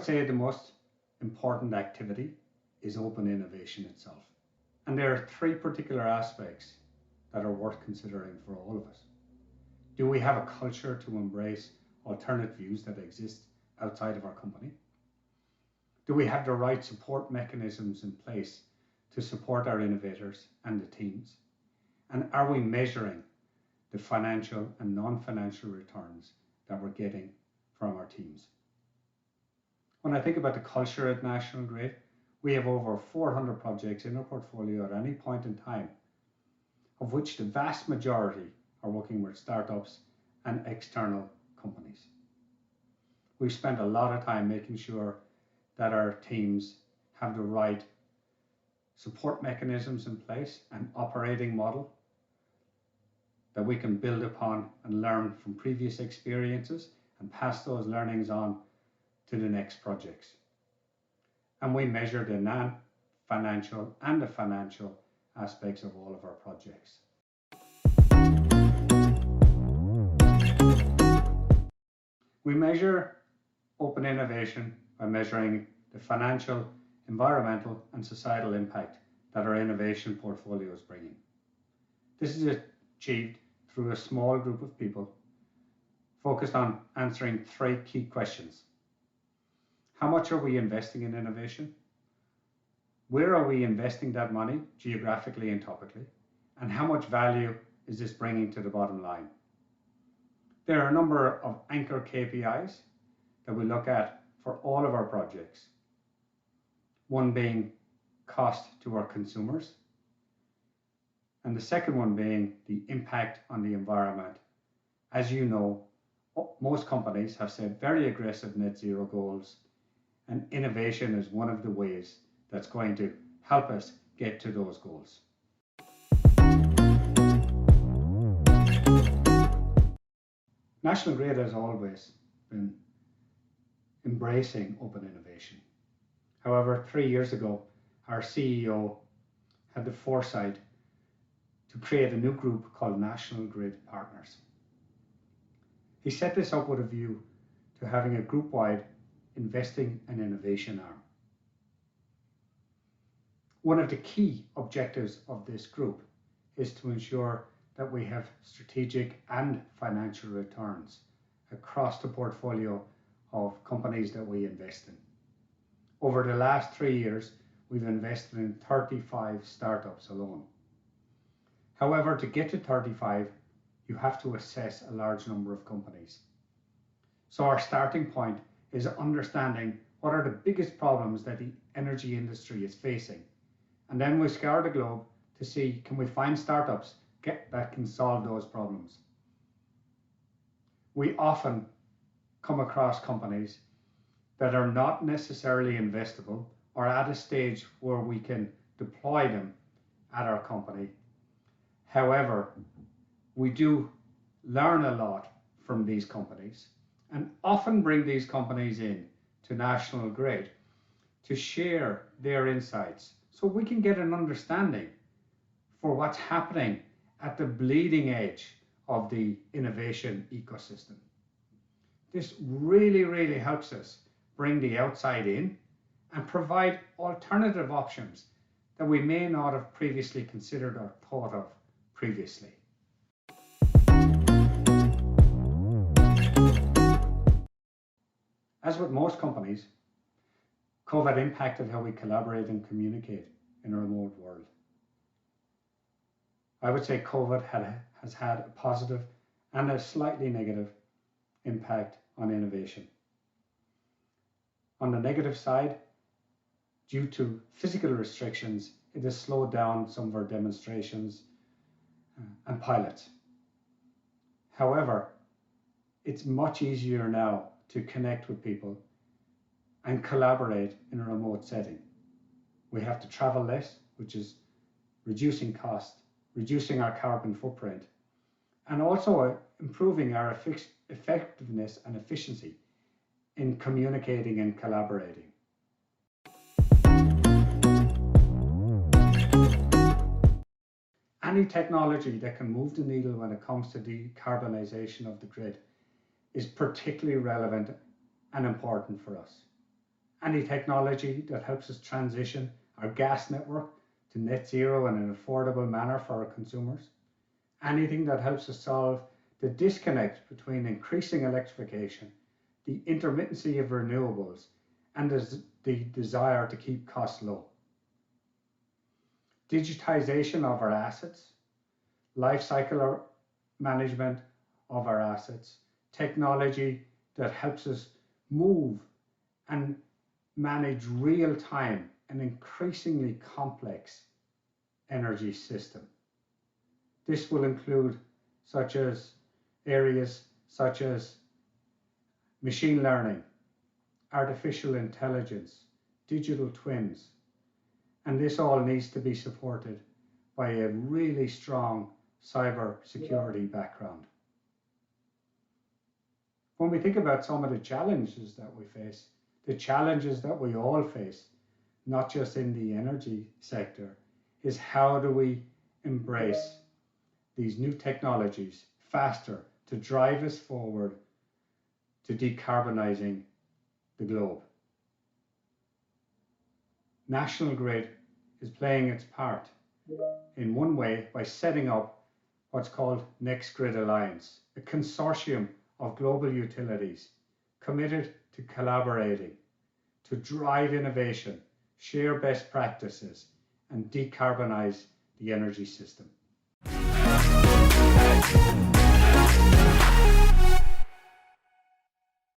would say the most important activity is open innovation itself. And there are three particular aspects that are worth considering for all of us. Do we have a culture to embrace alternate views that exist outside of our company? Do we have the right support mechanisms in place to support our innovators and the teams? And are we measuring the financial and non-financial returns that we're getting from our teams? When I think about the culture at National Grid, we have over 400 projects in our portfolio at any point in time, of which the vast majority are working with startups and external companies. We've spent a lot of time making sure that our teams have the right support mechanisms in place and operating model that we can build upon and learn from previous experiences and pass those learnings on to the next projects. And we measure the non-financial and the financial aspects of all of our projects. We measure open innovation by measuring the financial, environmental and societal impact that our innovation portfolio is bringing. This is achieved through a small group of people focused on answering three key questions. How much are we investing in innovation? Where are we investing that money geographically and topically? And how much value is this bringing to the bottom line? There are a number of anchor KPIs that we look at for all of our projects. One being cost to our consumers, and the second one being the impact on the environment. As you know, most companies have set very aggressive net zero goals, and innovation is one of the ways that's going to help us get to those goals. National Grid has always been embracing open innovation. However, 3 years ago, our CEO had the foresight to create a new group called National Grid Partners. He set this up with a view to having a group-wide investing and innovation arm. One of the key objectives of this group is to ensure that we have strategic and financial returns across the portfolio of companies that we invest in. Over the last 3 years, we've invested in 35 startups alone. However, to get to 35, you have to assess a large number of companies. So our starting point is understanding what are the biggest problems that the energy industry is facing. And then we scour the globe to see, can we find startups that can solve those problems? We often come across companies that are not necessarily investable or at a stage where we can deploy them at our company. However, we do learn a lot from these companies and often bring these companies in to National Grid to share their insights so we can get an understanding for what's happening at the bleeding edge of the innovation ecosystem. This really helps us bring the outside in and provide alternative options that we may not have previously considered or thought of previously. As with most companies, COVID impacted how we collaborate and communicate in a remote world. I would say COVID has had a positive and a slightly negative impact on innovation. On the negative side, due to physical restrictions, it has slowed down some of our demonstrations and pilots. However, it's much easier now to connect with people and collaborate in a remote setting. We have to travel less, which is reducing cost, reducing our carbon footprint, and also improving our effectiveness and efficiency in communicating and collaborating. Any technology that can move the needle when it comes to decarbonization of the grid is particularly relevant and important for us. any technology that helps us transition our gas network to net zero in an affordable manner for our consumers, anything that helps us solve the disconnect between increasing electrification, the intermittency of renewables, and the desire to keep costs low. Digitization of our assets, life cycle management of our assets, technology that helps us move and manage real time an increasingly complex energy system. This will include areas such as machine learning, artificial intelligence, digital twins, and this all needs to be supported by a really strong cyber security background. When we think about some of the challenges that we face, the challenges that we all face, not just in the energy sector, is how do we embrace these new technologies faster to drive us forward to decarbonizing the globe. National Grid is playing its part in one way by setting up what's called Next Grid Alliance, a consortium of global utilities committed to collaborating to drive innovation, share best practices, and decarbonize the energy system.